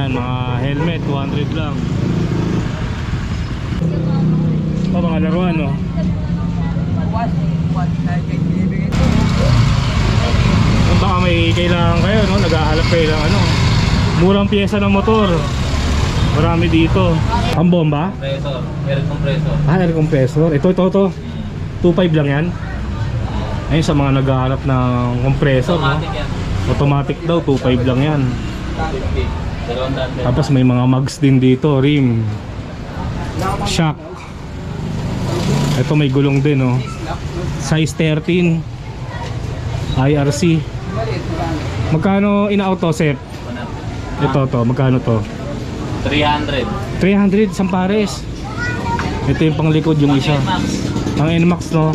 Ayan, mga helmet, 200 lang. Ito, mga laruan, no? Kung baka may kailangan kayo, no? Naghahalap kayo ng ano, murang pyesa ng motor. Marami dito. Ang bomba? Compressor, air compressor. Air compressor. Ito. 2.5 lang yan. Ayun, sa mga naghahanap ng compressor, Automatic no? yan. Automatic daw, 2.5 lang yan. 250. Tapos may mga mags din dito, rim, shock. Ito may gulong din, oh. Size 13 IRC. Magkano in-auto set? Ito magkano to? 300. 300 isang pares. Ito yung panglikod yung isa. Ang NMAX, no?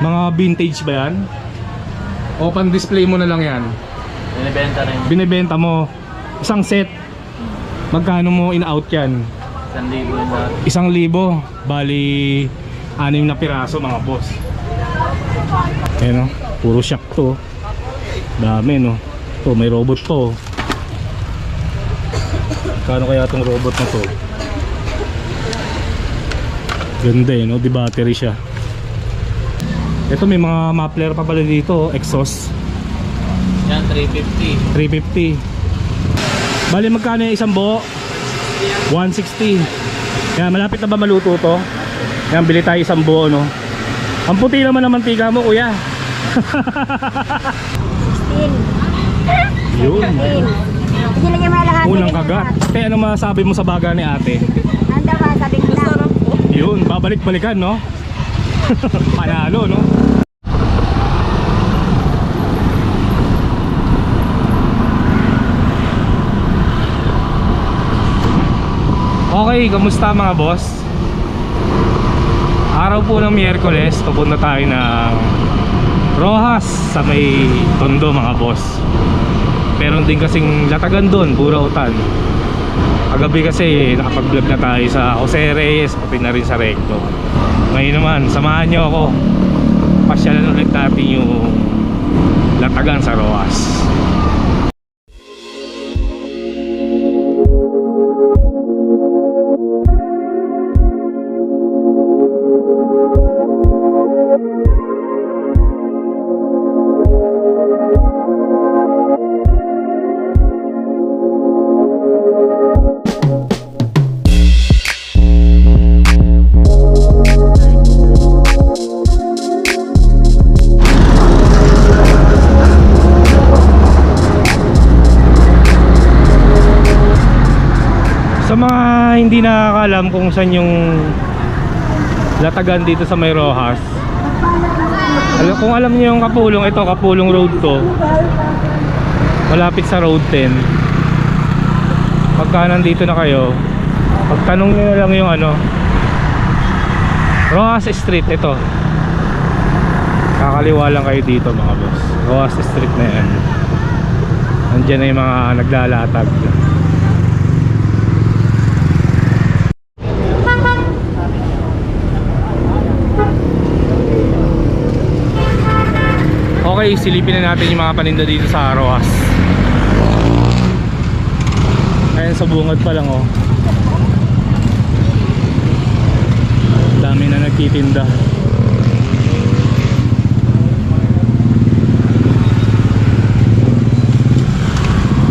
Mga vintage ba yan? O pan display mo na lang yan? Binibenta rin. Binibenta mo isang set. Magkano mo in-out yan? 1,000 1,000. na. Bali 6 na piraso, mga boss. Ayan, no? Puro shock to. Dami, no? Ito may robot to. Kano kaya itong robot na to? Ganda, no? Di battery siya. Ito may mga muffler pa pala dito, exhaust. Yan, 350. 350. Bali magkano yung isang buo? 160. Yan, malapit na ba maluto to? Yan, bili tayo isang buo, no? Ang puti naman ng mantika mo, kuya. 16. Yun. Hindi lang yung malahati. Unang kagat. Kaya ano masabi mo sa baga ni ate? Anda ba, sabi ko lang. Yun, babalik-balikan, no? Panalo, no? Okay, kamusta mga boss? Araw po ng Miyerkules, pupunta tayo ng Rojas sa may Tondo, mga boss. Meron din kasing latagan doon, Burautan. Kagabi kasi nakapag-vlog na tayo sa Jose Reyes, pati na rin sa Recto. Ngayon naman, samahan nyo ako. Pasyalan ulit natin yung latagan sa Rojas. Sa mga hindi nakakalam kung saan yung latagan dito sa may Rojas, kung alam niyo yung Kapulong, ito Kapulong Road to, malapit sa Road 10. Pagka nandito na kayo, pagtanong niyo lang yung ano, Rojas Street, ito kakaliwa lang kayo dito, mga boss. Rojas Street na yan. Nandiyan na yung mga naglalatag. Okay, silipin na natin yung mga paninda dito sa Rojas. Ayan, sa bungad pa lang, oh. Dami na nagtitinda.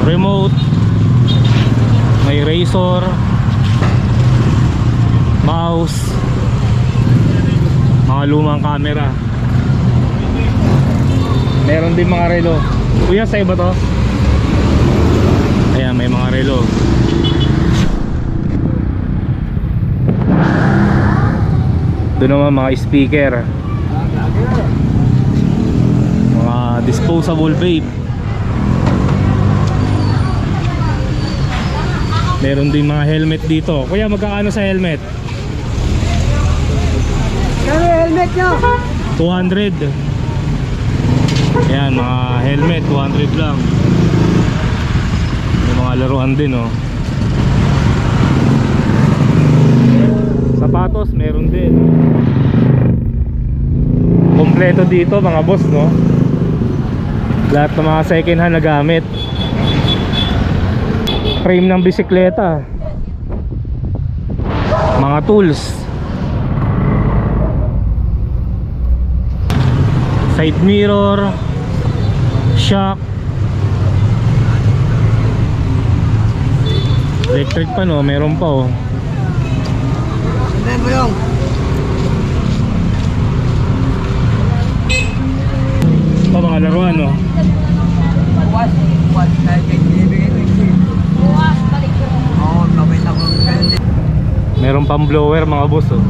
Remote, may razor, mouse, mga lumang camera. Meron din mga relo. Kuya, sa'yo ba to? Ayan, may mga relo. Doon naman mga speaker, mga disposable vape. Meron din mga helmet dito. Kuya, magkano sa helmet? Kano helmet nyo? 200. Ayan, mga helmet, 200 lang. May mga laruan din, oh. Sapatos, meron din. Kompleto dito, mga boss, no? Lahat ng mga second hand na gamit. frame ng bisikleta, mga tools, side mirror, shock, electric pa no, meron pa oh. Ito mga laruan no. Meron pang blower mga boss oh.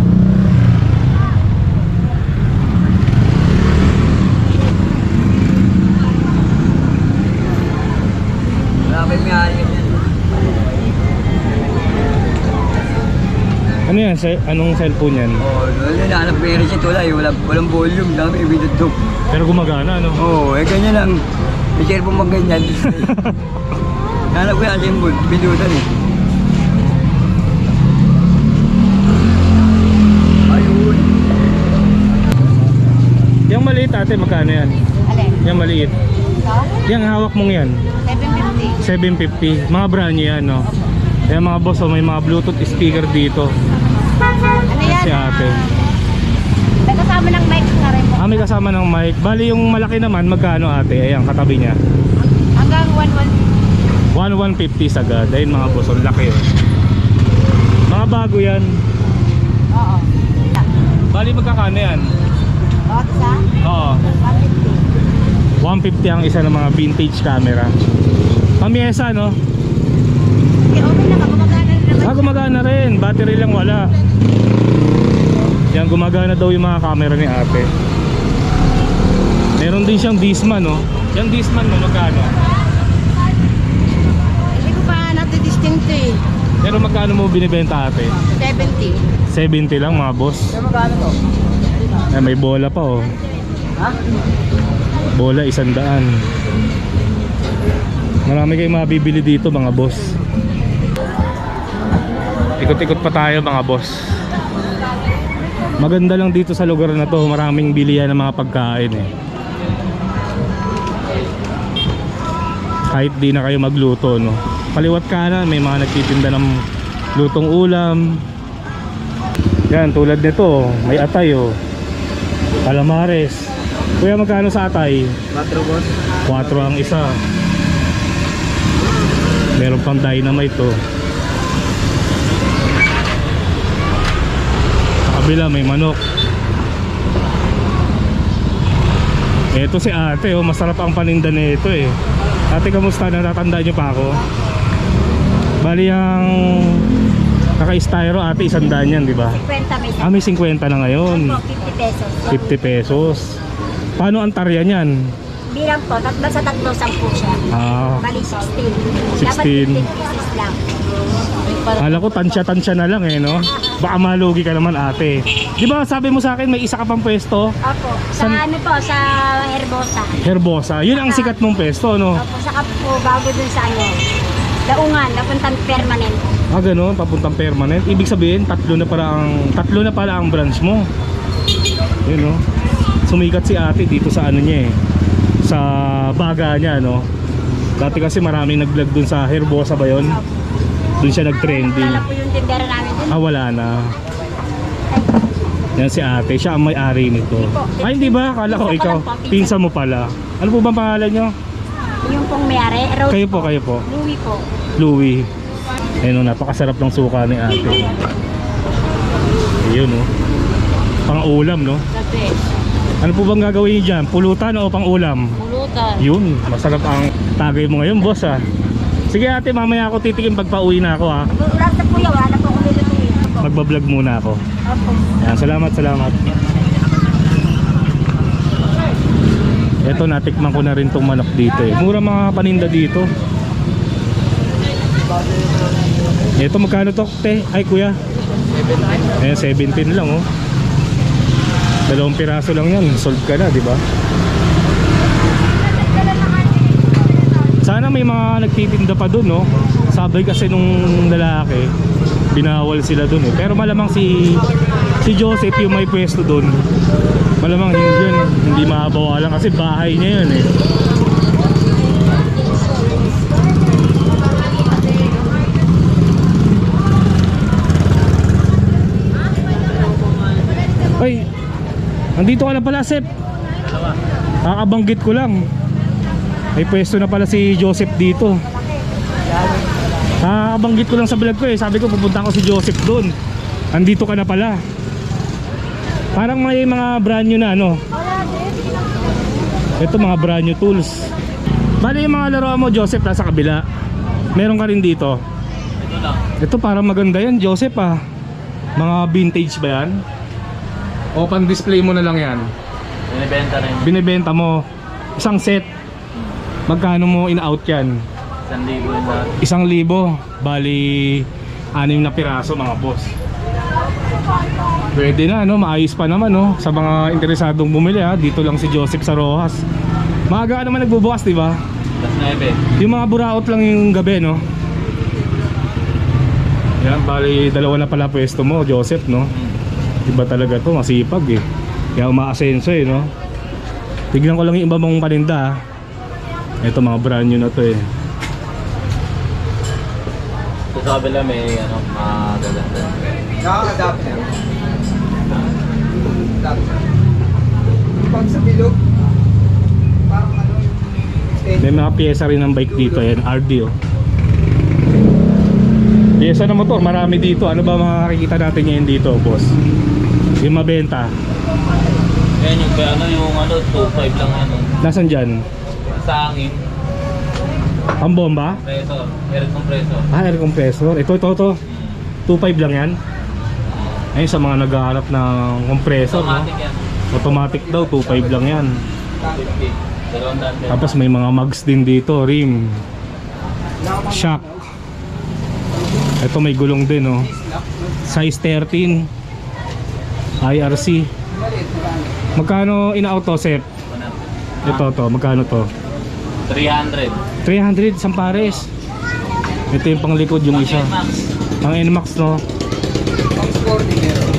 Ano yan? Anong cellphone yan? Nahanap ko yung reset, walang volume, dami ibinutog. Pero gumagana ano? Ganyan lang. May cellphone mag ganyan. Nahanap ko yung symbol, binutan eh. Ayun. Yung maliit ate, magkano yan? Alin? Yung maliit. Ito? Yung hawak mong yan? 750. 750. Mga brand new yan no? Kaya mga boss oh, may mga bluetooth speaker dito. Ano yan? Si ate. May kasama ng mic na rin mo. May kasama ng mic. Bali yung malaki naman, magkano ate? Ayan, katabi niya. Hanggang 150 sagad. Ayun mga boss, ang laki oh. Mga bago yan. Oo. Bali magkakano yan? Bawat isa? Oo. 150. 150 ang isa ng mga vintage camera. Pamiesa no? Okay, okay naman. Gumagana rin naman. Gumagana rin. Battery lang wala. Yan, gumagana daw yung mga camera ni ate. Meron din siyang Discman no? Yung Discman mo, magkano? Hindi ko pa natidistinct eh. Pero magkano mo binibenta ate? 70. 70 lang mga boss. Magkano to? Ay, may bola pa oh. Ha? Bola 100. Marami kayong mabibili dito mga boss. Ikot-ikot pa tayo mga boss. Maganda lang dito sa lugar na to. Maraming bilihan ng mga pagkain eh. Kahit di na kayo magluto no. Kaliwat kanan may mga nagtitinda ng lutong ulam. Yan tulad nito, may atay oh. Calamares. Kuya magkano sa atay? 4 boss. 4 ang isa. Meron pang dynamite to. Sa kabila may manok. Eto si ate oh, masarap ang paninda nito eh. Ate kamusta, natatandaan niyo pa ako? Bali ang naka-styro ate 100 yan, di ba? 50 may Ah, may 50 na ngayon. 50 pesos. 50 pesos. Paano ang tarya niyan? Bilang po, tatlo sa tatlo, 10 siya. Ah, Bali 16. 16. Dapat 15 pieces lang. kala ko tansya-tansya na lang eh, no? Baka malugi ka naman ate. Di ba sabi mo sa akin may isa ka pang pwesto? Opo. Sa San- ano po, sa Herbosa. Herbosa. Yun ang sikat mong pwesto, no? Opo, saka po bago dun sa ano. Daungan, napuntang permanent. Ah, ganun, papuntang permanent. Ibig sabihin, tatlo na pala ang branch mo. Yun, no? Sumikat si ate dito sa ano niya eh. Sa baga niya, no? Dati kasi maraming nag-vlog dun sa Herbosa ba yun? Dun siya nag-trending. Wala po yung tindera namin dun. Ah, wala na. Yan si ate, siya ang may-ari nito. Ay, hindi ba? Akala ko ikaw. Pinsa mo pala. Ano po bang pangalan nyo? Yung pong may-ari, Rose Kayo po, kayo po. Louie po. Louie. Ayun, oh, napakasarap ng suka ni ate. Ayun, oh. Pang-ulam, no? Gabi. Ano po bang gagawin niyo dyan? Pulutan o pang-ulam? Pulutan. Yun, masarap ang tagay mo ngayon, boss, ah. Sige ate, mamaya ako titikim pag pauwi na ako, ah. Wala sa kuya, wala na po ako nilutuin. Magbablog muna ako. Opo. Ayan, salamat. Eto, natikman ko na rin tong manok dito eh. Mura mga paninda dito. Eto, magkano to, te? Ay, kuya. Ayan, 17 lang, oh. 2 piraso lang yan. Solve ka na, di ba? Sana may mga nagtitinda pa dun, no? Sabi kasi nung lalaki, binawal sila dun eh. Pero malamang si Joseph yung may pwesto dun. Malamang yun, hindi mabawalan kasi bahay niya yun eh. Andito ka na pala, Sep. Dalawa. Kakabanggit ko lang. May pwesto na pala si Joseph dito. Kakabanggit ko lang sa vlog ko eh. Sabi ko pupunta ko si Joseph doon. Andito ka na pala. Parang may mga brand new na ano. Ito mga brand new tools. Bali yung mga laro mo, Joseph, nasa kabila. Meron ka rin dito. Ito lang. Ito parang maganda yan, Joseph ah. Mga vintage ba yan? O pan display mo na lang yan? Binibenta rin. Binibenta mo isang set. Magkano mo in-out yan? 1,000 yung lahat. 1,000. Bali 6 na piraso mga boss. Pwede na no, maayos pa naman no. Sa mga interesadong bumili ha, dito lang si Joseph sa Rojas. Maaga naman nagbubukas, di ba? Plus 9. Yung mga buraot lang yung gabi no. Yan, bali dalawa na pala pwesto mo, Joseph no. Iba talaga to, masipag eh. Kaya umaasenso eh no. Tignan ko lang yung iba mong paninda ha. Ito mga brand new na to eh. Ito sa kabila may ano, magaganda. Nakaka-adapt na. Adapt na. Pag sa bilog, parang ano, May mga pyesa rin ng bike dito yan, RD oh. Pyesa ng motor, marami dito. Ano ba makakikita natin ngayon dito, boss? Yung mabenta. Yan yung ano, 2.5 lang ano. Nasaan dyan? Sa hangin. Pambomba? Compressor. Air compressor. Ah, air compressor. Ito. 2.5 lang yan. Ayun sa mga naghahanap ng compressor, no? Automatic yan. Automatic daw, 2.5 lang yan. 250. 200. Tapos may mga mags din dito, rim, shock. Ito may gulong din, no? Size 13 IRC. Magkano in-auto, Sep? Ito magkano to? 300. 300 isang pares. Ito yung panglikod yung isa. Ang NMAX no. pang sporting meron.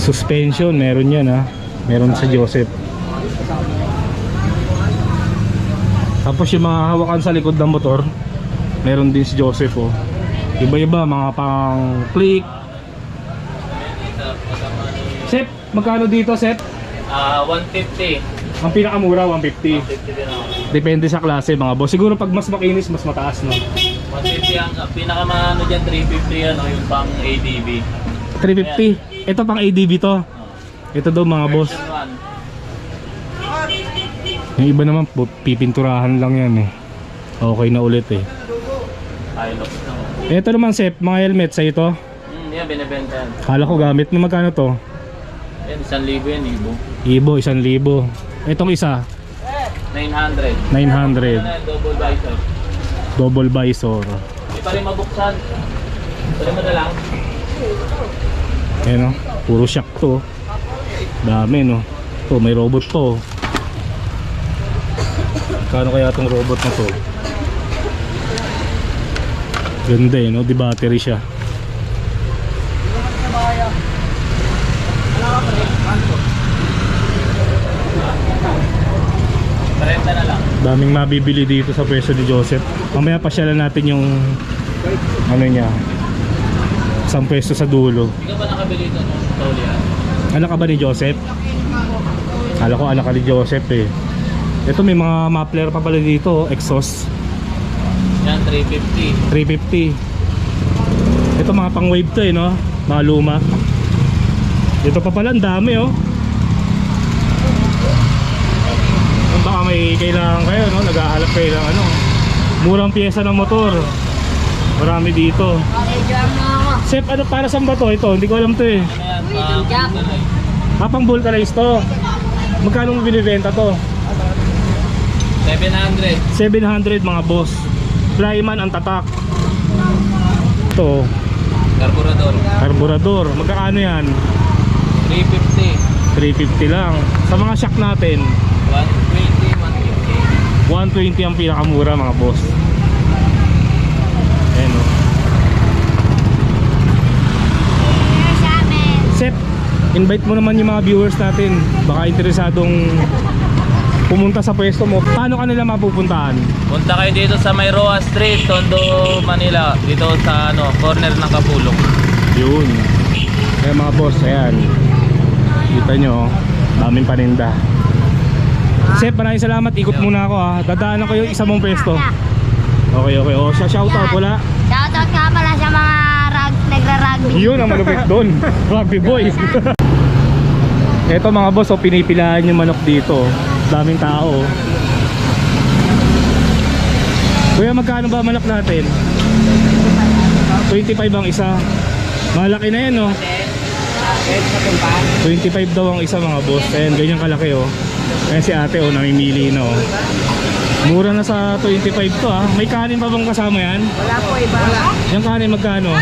Suspension meron yan ha. Meron sa Joseph. Tapos yung mga hawakan sa likod ng motor, meron din si Joseph oh. Iba-iba mga pang click. Sep, magkano dito, Sep? 150. Ang pinakamura 150. 150 din ako. Depende sa klase mga boss. Siguro pag mas makinis, mas mataas no. 150 ang pinakaano dyan, 350 ano, yung pang ADB. 350. Ito pang ADB to. Ito daw mga boss. Version Yung iba naman pipinturahan lang yan eh. Okay na ulit eh. 1. Hilux na. Ito naman Sep, mga helmet sa ito. Yan, binibenta yan. Kala ko gamit mo, magkano to? Yan, 1,000 yan, Ibo, Ibo. 1,000. Itong isa, 900. 900. Ano na, double visor. Double visor. Hindi pa rin mabuksan. Pwede mo na lang. Ayan o, puro shock to. Dami no. Ito, may robot to. Kano kaya itong robot na to? Ganda eh no, di battery siya. Renta na lang. Daming mabibili dito sa pwesto ni Joseph. Mamaya pasyalan natin yung ano niya, isang pwesto sa dulo. Hindi ka ba nakabili ito ng Tolian? Anak ka ba ni Joseph? Kala ko anak ka ni Joseph eh. Ito may mga muffler pa pala dito, exhaust. Yan, 350. 350. Ito mga pang wave to eh no, mga luma. Ito pa pala ang dami oh. Kung baka may kailangan kayo no, nag-aalap kayo ng ano, murang pyesa ng motor. Marami dito. Sep, ano para saan ba to? Ito, hindi ko alam to eh. Ano yan, Pang vulcanize to. Magkano mo binibenta to? 700. 700 mga boss. Flyman ang tatak. Ito, Carburador. karburador. Magkano yan? 350. 350 lang. Sa mga shock natin, 120, 120 ang pinakamura mga boss. Ayan o. Sep, invite mo naman yung mga viewers natin. Baka interesadong pumunta sa pwesto mo, paano ka nila mapupuntahan? Punta kayo dito sa may Roa Street, Tondo, Manila. Dito sa corner ng Kapulong. Yun. Kaya mga boss, ayan. Kita nyo, daming paninda. Sep, maraming salamat. Ikot muna ako ha. Dadaanan ko yung isa mong pwesto. Okay. O, shoutout wala. Shoutout nga pala sa mga nagra-rugby. Yun ang malupit doon. Rugby boys. Eto mga boss, pinipilahan yung manok dito. Daming tao. Kuya, magkano ba manok natin? 25 ang isa. Malaki na yan, no? 25 daw ang isa mga boss. Ayan, ganyan kalaki, oh. Ayan si ate, oh, namimili na, oh. Mura na sa 25 to, ah. May kanin pa bang kasama yan? Wala po iba. Yung kanin magkano?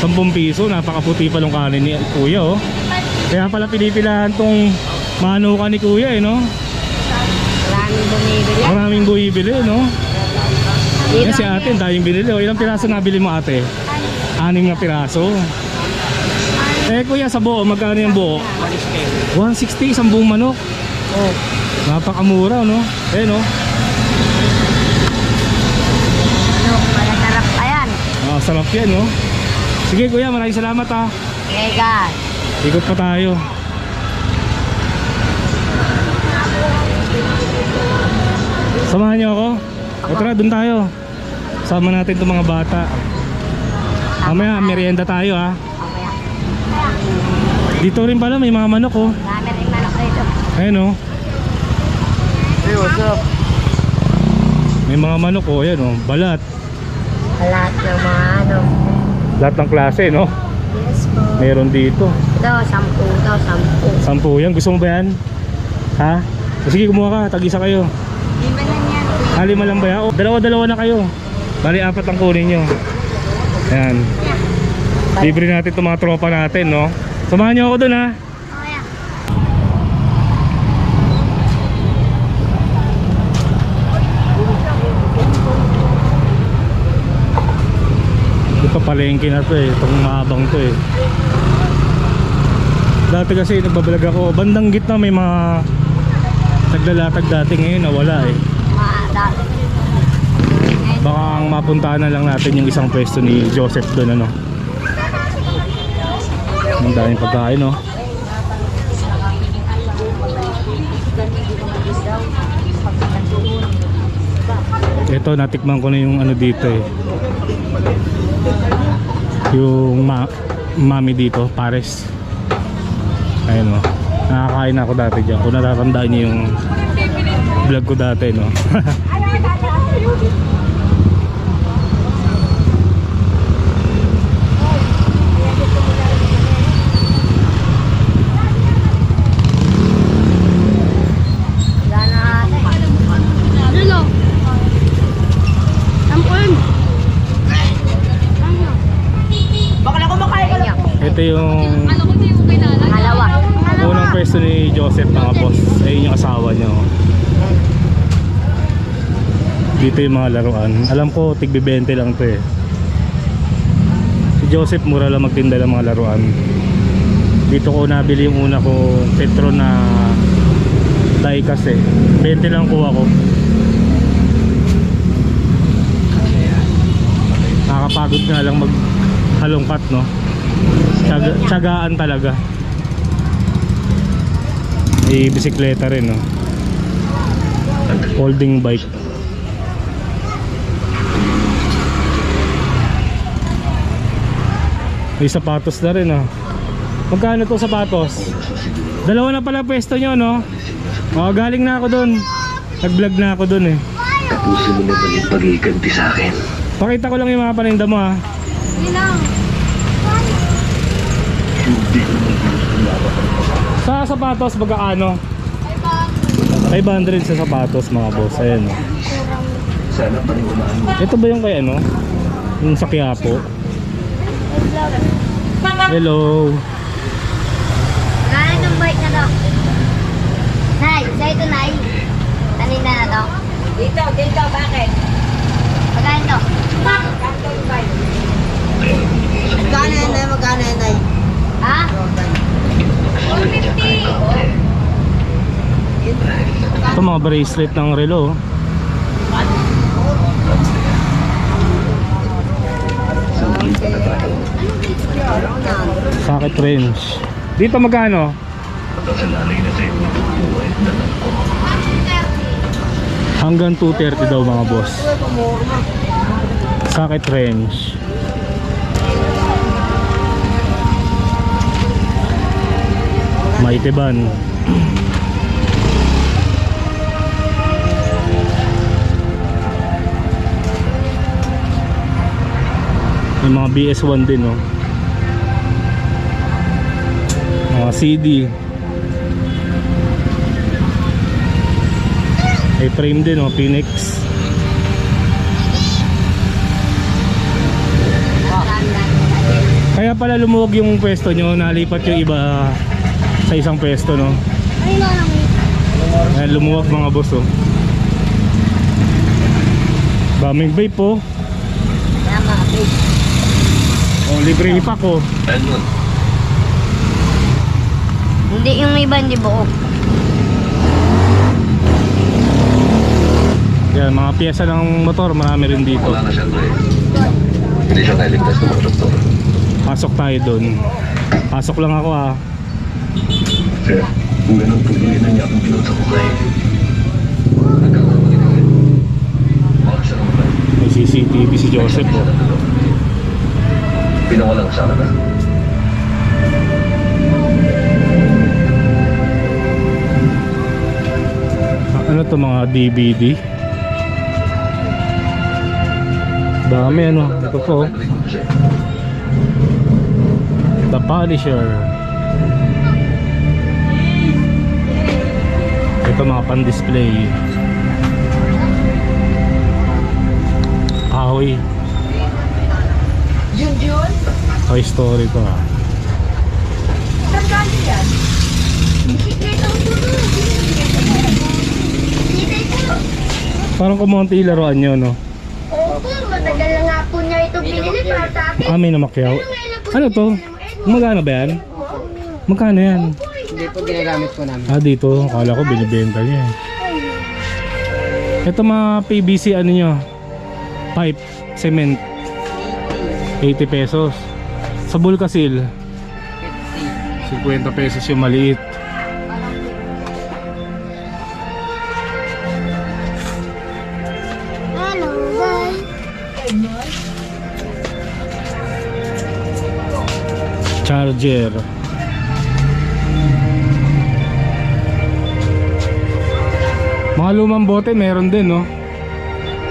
10 piso, napakaputi pa yung kanin ni kuya, oh. Kaya pala pinipilahan tong manukan ni kuya, eh, no? Maraming bumibili. Maraming buibili, no? Yan si ate, dahil binili, oh. Ilang piraso nabili mo, ate? 6 na piraso. Eh kuya, sa buo, magkano yung buo? 160, isang buong manok. Oh, napakamura, no? Eh, no? Masarap. Ayan. Ah, sarap yan, no? Sige kuya, maraming salamat, ha. Okay, guys. Ikot pa tayo. Samahan niyo ako. O tara, dun tayo. Sama natin itong mga bata. Mamaya, merienda tayo, ha. Okay. Dito rin pala, may mga manok, oh. Dami rin manok dito. Ayan, oh. Hey, what's up? May mga manok, oh. Ayan, oh. Balat. Lahat ng mga ano. Lahat ng klase, no? Yes po. Meron dito. Ito, 10 daw, 10. 10 yan. Gusto mo ba yan? Ha? Sige, kumuha ka. Tag-isa kayo. Lima lang yan. 5 lang ba yan? O, dalawa-dalawa na kayo. Bali, 4 ang kunin nyo. Ayan. Libre natin itong mga tropa natin, no? Samahan nyo ako dun, ha? Okay. Ito palengke na to, eh. Itong mahabang to, eh. Dati kasi nagbablog ako. Bandang gitna may mga naglalatag dati, ngayon nawala, eh. Dami. Baka ang mapuntahan na lang natin yung isang pwesto ni Joseph doon, ano. Ang daming pagkain, no. Ito, natikman ko na yung ano dito, eh. Yung mami dito, pares. Ayun, no. Nakakain na ako dati dyan. Kung natatandaan niyo yung vlog ko dati, no. Ito yung Malawa. unang pwesto ni Joseph, mga boss. Ayun yung asawa niya, oh. Dito yung mga laruan. Alam ko tig-20 lang to, eh. Si Joseph mura lang magtinda ng mga laruan. Dito ko nabili yung una ko Petro na diecast, eh. 20 lang kuha ko. Nakakapagod nga lang maghalongkat, no. Tiyagaan talaga. May bisikleta rin, no. Holding bike. May sapatos na rin, no. Magkano to sapatos? Dalawa na pala pwesto nyo, no. Oh, galing na ako dun. Nag-vlog na ako dun, eh. Tapusin mo naman yung pag-iiganti sa akin. Pakita ko lang yung mga paninda mo, ha. Yun lang. Hindi ko naman Sa sapatos, ano? 500 sa sapatos, mga boss. Ayan, oh. sana paniwalaan mo. Ito ba yung kay ano? Yung sa Quiapo? Hello. Magkano itong bike na to? Nay, sa ito, Nay. Kanina na to. Dito, bakit? Magkano to? Magkano yung bike? Magkano yan, Nay? Magkano yan, Nay? Ha? 450. Ito mga bracelet ng relo. Sa muling pagkakataon, Socket wrench. Dito magkano? pagkasalalay na sa'yo, buhay na lang ko. Hanggang 230 daw mga boss. Socket wrench. Maitiban. May mga BS1 din, no? Mga CD. May frame din, no? Phoenix. Kaya pala lumuwag yung pwesto nyo, nalipat yung iba sa isang pwesto, no? Ay, no, Ayan, lumuwag mga boss, oh. Daming vape, oh. tama, babe. Oh, libre ipak, oh. Ano? Hindi yung iba, hindi buo. Yan, mga pyesa ng motor, marami rin dito. Wala na siya, Dre. Hindi siya nailigtas ng mga doktor. Pasok tayo dun. Pasok lang ako, ah. Sir, kung ganun tuloy na niya akong pinunta ko kayo. Nagkakamali na rin. Bakit siya naman? May CCTV si Joseph, oh. Pinawalan ko sana na. Ano to, mga DVD? Dami, ano. Ito po, oh. The Punisher. Ito mga pan-display. Ahoy. Toy Story to, ah. Parang kumonti laruan nyo, no? Opo, matagal na nga po niya ito pinili para sa akin. Ah, may namakyaw. Ano to? Magkano ba yan? Magkano yan? Hindi po ginagamit po namin. Ah, dito. Akala ko binibenta niya. Ito mga PVC ano nyo? Pipe, cement. 80 pesos. Sa Bulkasil, 50 pesos yung maliit. Hello, guys. Charger. Mga lumang bote meron din, no?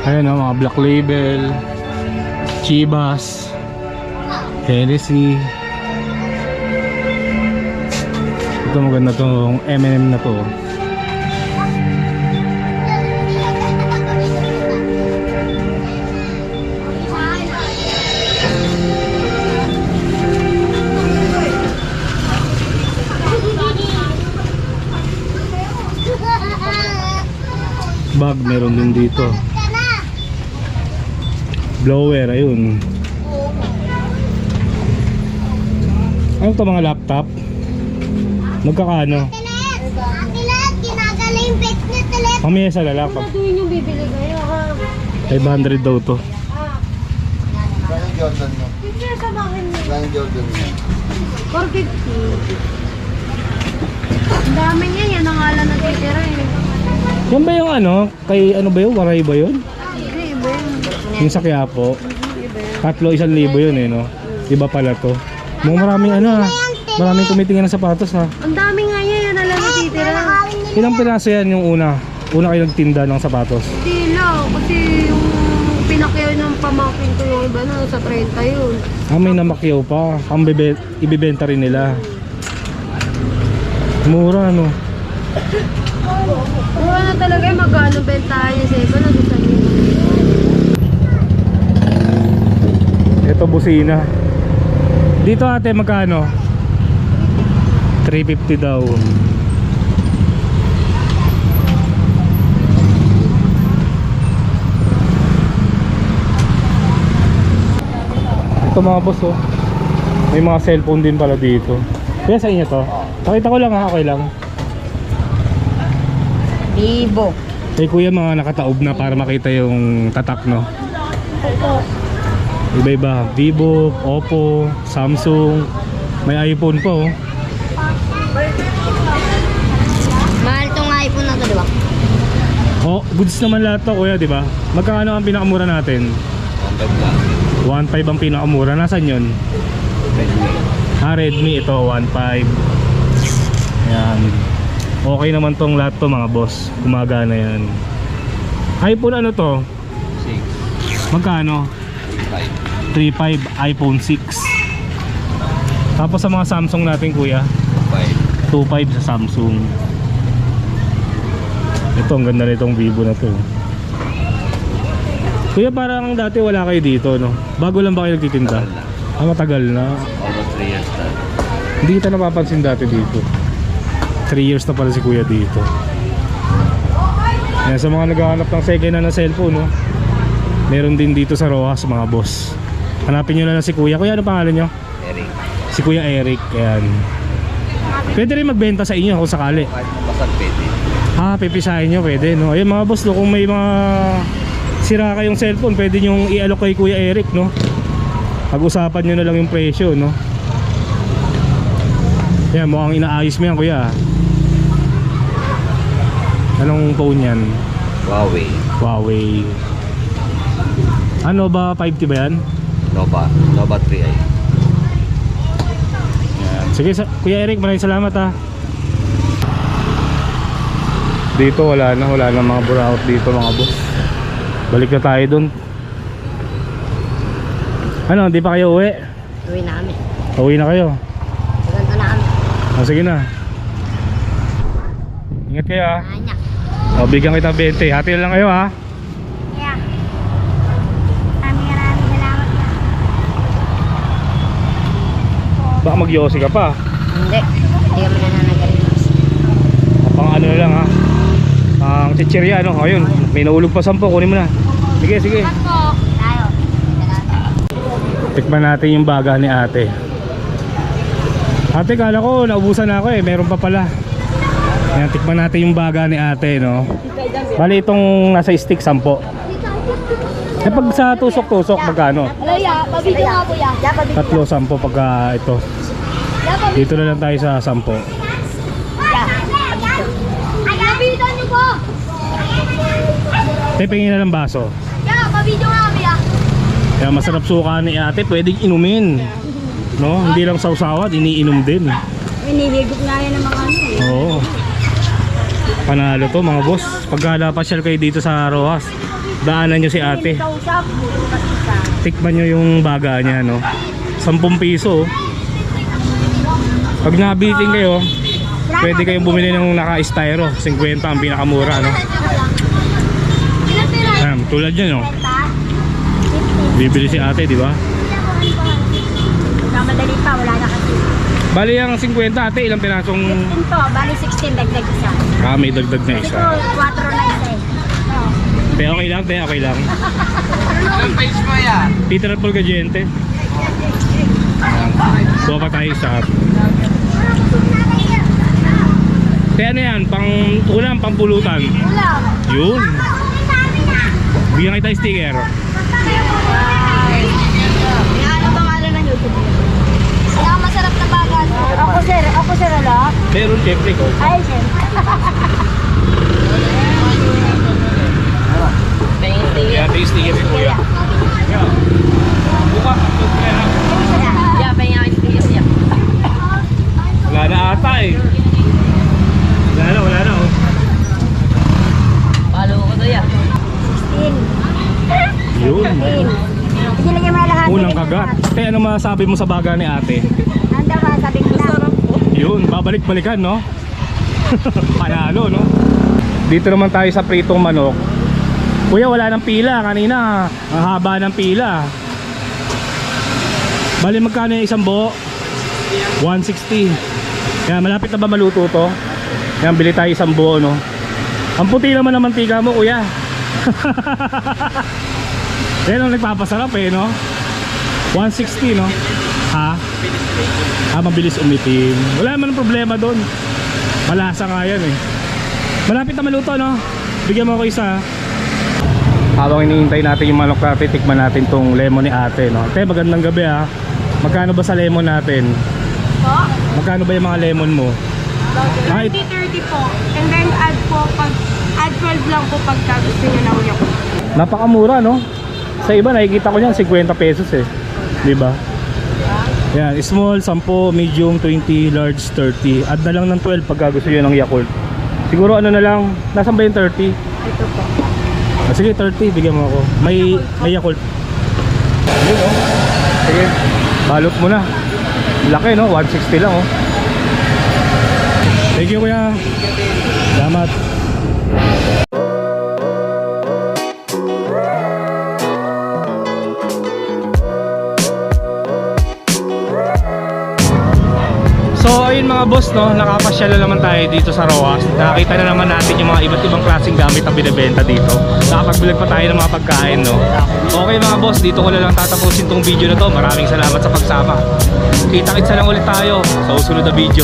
Ayan, no? Mga Black Label, Chivas, Hennessy. Ito maganda tong M&M na to. Bag meron din dito. Blower, ayun. Ano to, mga laptop? Magkakano? Atilat, kinagala yung bed niya, talit. Mamaya sa lalapag. Ito yung bibili kayo, ha? 500 daw to. Gano'ng Jordan mo? Sige, sa bakin niyo. Gano'ng Jordan mo? 450. Ang dami niya, yan ang ala na titira eh. Yan ba yung ano? Kay ano ba yun? Waray ba yun? Hindi, iba yun. Yung sa Quiapo. Iba yun. Tatlo, 1,000 yun eh, no? Iba pala to. Mga maraming ano, ah. Maraming tumitingin ng sapatos, ha. Ang dami nga yan, yan ala na titira. Ilang piraso yan yung una? Una kayo nagtinda ng sapatos. Hindi lang, kasi yung pinakyaw ng pamangkin ko yung iba na, sa 30 yun. Ah, may namakyaw pa. Ang ibibenta rin nila. Mura, no? Mura na talaga yung magkano bentahan yung seko na sa inyo. Ito, busina. Dito ate, magkano? 350 daw. Ito mga boss, oh. May mga cellphone din pala dito. Kaya sa inyo to? Pakita ko lang, ha, okay lang. Vivo. Eh kuya, mga nakataob na para makita yung tatak, no? Iba-iba. Vivo, Oppo, Samsung. May iPhone pa, oh. Mahal tong iPhone na to, di ba? Oh, goods naman lahat to, kuya, di ba? Magkano ang pinakamura natin? 1.5 ang pinakamura. Nasaan yun? Redmi ito, 1.5. Ayan. Okay naman tong lahat to, mga boss. Gumagana yan. iPhone ano to? 6. Magkano? 3.5 iPhone 6. Tapos sa mga Samsung natin, kuya, 2.5 sa Samsung. Ito, ang ganda nitong Vivo na to. Kuya, parang dati wala kayo dito, no? Bago lang ba kayo nagtitinda? Matagal na. Almost 3 years na. Hindi kita napapansin dati dito. 3 years na pala si kuya dito. Yan, sa mga naghahanap ng second hand na cellphone, no? Meron din dito sa Rojas, mga boss. Hanapin nyo na lang si kuya. Kuya, ano pangalan nyo? Eric. Si Kuya Eric. Yan. Pwede rin magbenta sa inyo kung sakali. Kahit mabasag pwede. Pipisahin nyo, pwede, no? Ayun, mga boss, no, kung may mga sira kayong cellphone, pwede nyo i-alok kay Kuya Eric, no? Pag-usapan nyo na lang yung presyo, no? Yan, mukhang inaayos mo yan, kuya. Anong phone yan? Huawei. Huawei. Ano ba, 5T ba yan? Nova 3i. Yan. Sige, Kuya Eric, maraming salamat, ha. Dito wala na mga buraot dito, mga boss. Balik na tayo dun. Ano, hindi pa kayo uwi? Uwi na kami. Uwi na kayo? Maganda na kami. Sige na. Ingat kayo, ha. Anak. Bigyan kita 20. Hati na lang kayo, ha. Yeah. Maraming salamat na. Baka magyosi ka pa. Hindi. Hindi kami nananagaling. Pang ano na lang, ha. Pang chichirya, ano. Ayun, may naulog pa 10. Kunin mo na. Sige, sige. Tayo. Tikman natin yung baga ni ate. Ate, kala ko naubusan na ako, eh. Meron pa pala. Ayan, tikman natin yung baga ni ate, no. Bali itong nasa stick 10. Eh pag sa tusok-tusok magkano? Alaya, pabidyo nga po yan. 3, 10 pagka ito. Dito na lang tayo sa 10. Ay, pabidyo nyo po! Pepengin na lang baso. Yeah, pabidyo nga kami ah. Kaya masarap suka ni ate, pwedeng inumin. No, hindi lang sausawan, iniinom din. Inihigop nga yan ng mga ano eh. Oo. Panalo to, mga boss. Pagka napasyal kayo dito sa Rojas, daanan nyo si ate. Tikman nyo yung baga niya, no. 10 piso. Pag nabitin kayo, pwede kayong bumili ng naka-styro. 50 ang pinakamura, no. Ayan, tulad yan, no. Bibili si ate, di ba? Madali pa, wala na kasi. Bali ang 50 ate, ilang pirasong... 15 to, bali 16 dagdag isa. May dagdag na Ito, isa. 4 na isa eh. Te, okay lang, te, okay lang. Anong page mo yan? Peter Polgadiente. Buha pa tayo sa... Te, ano yan? Ulam, pang pulutan. Ulam. Yun. Bigyan kita sticker. Ano bang alam ng YouTube? Masarap na bagat. Ako sir, ala? Meron, syempre ko. Ay, sir. Kaya tayo sticker si kuya. Buka. Yeah, pahinga kayo sticker siya. Wala na ata eh. Wala na oh. Palo ko to yan. 16. Yun. Sige lang yung mga lahat. Unang kagat. Te, ano masabi mo sa baga ni ate? Handa ba, sabi ko na. Yun, babalik-balikan, no? Panalo, no? Dito naman tayo sa pritong manok. Kuya, wala ng pila. Kanina, ang haba ng pila. Bali, magkano yung isang buo? 160. Kaya malapit na ba maluto to? Kaya bili tayo isang buo, no? Ang puti naman ng mantika mo, kuya. Yan ang nagpapasarap eh, no? 160, no? Ha? Mabilis umitim. Wala naman problema doon. Malasa nga yan eh. Malapit na maluto, no? Bigyan mo ako isa. Habang iniintay natin yung manok natin, tikman natin tong lemon ni ate, no? Ate, magandang gabi ha. Magkano ba sa lemon natin? Po? Magkano ba yung mga lemon mo? Kahit 30 po. And then add 12 lang po pagka gusto nyo ng Yakult. napakamura, no? Sa iba nakikita ko yan 50 pesos eh. 'Di ba? Yan, small 10, medium 20, large 30. Add na lang ng 12 pagka gusto niyo ng Yakult. Siguro ano na lang, nasaan ba yung 30? Ito po. Sige, 30, bigyan mo ako. May Yakult. Yun, oh. Sige, balot mo na. Laki, no? 160 lang, oh. Thank you, kuya. Salamat. So ayun mga boss, no, nakapasyal na naman tayo dito sa Roas. Nakakita na naman natin yung mga iba't ibang klaseng gamit na binibenta dito. Nakapagbilag pa tayo ng mga pagkain, no. Okay mga boss, dito ko na lang tatapusin tong video na to. Maraming salamat sa pagsama. Kita-kitsa lang ulit tayo sa susunod na video.